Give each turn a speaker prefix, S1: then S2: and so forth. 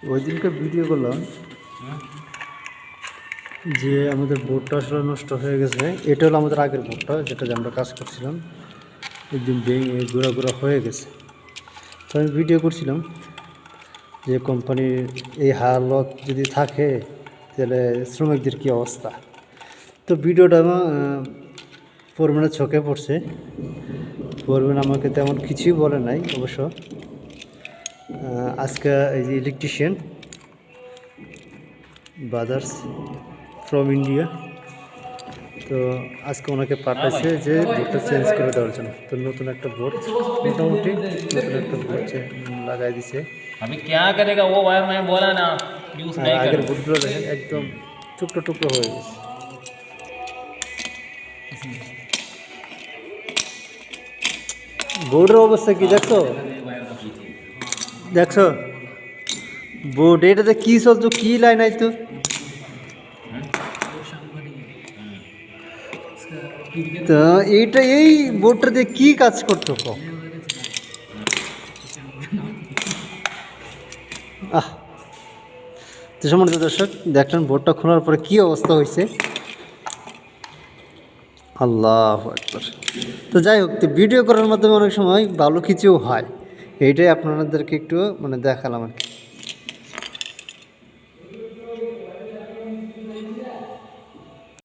S1: ওই দিনকে ভিডিও করলাম যে আমাদের বোর্ডটা আসলে নষ্ট হয়ে গেছে। এটা হলো আমাদের আগের বোর্ডটা, যেটা আমরা কাজ করছিলাম, একদিন ভেঙে ঘোরা ঘোরা হয়ে গেছে। তো আমি ভিডিও করছিলাম যে কোম্পানির এই হালত যদি থাকে তাহলে শ্রমিকদের কী অবস্থা। তো ভিডিওটা আমার ফোরম্যানের চোখে পড়ছে। ফোরম্যান আমাকে তেমন কিছুই বলে নাই অবশ্য। আজকে এই যে ইলেকট্রিশিয়ান ব্রাদার্স ফ্রম ইন্ডিয়া, তো আজকে ওনাকে পাঠাইছে যে বোর্ডটা চেঞ্জ করে দেওয়ার জন্য। তো নতুন একটা বোর্ড, মোটামুটি নতুন একটা বোর্ড লাগাই দিছে।
S2: अभी क्या करेगा वो वायर, मैं बोला ना यूज
S1: আর
S2: नहीं
S1: আগের
S2: करो।
S1: বোর্ডগুলো দেখেন একদম টুকরো টুকরো হয়ে গেছে। বোর্ডের অবস্থা কি দেখছো? দেখছো বোর্ড এটাতে কি চলতো, কি লাইন আইতো? তো এইটা এই বোর্ডটা দিয়ে কি কাজ করতো? তো সম্মানিত দর্শক, দেখলেন বোর্ডটা খোলার পরে কি অবস্থা হয়েছে। আল্লাহু আকবার। তো যাই হোক, তো ভিডিও করার মাধ্যমে অনেক সময় ভালো কিছু হয়, এইটাই আপনাদেরকে একটু দেখালাম আর কি।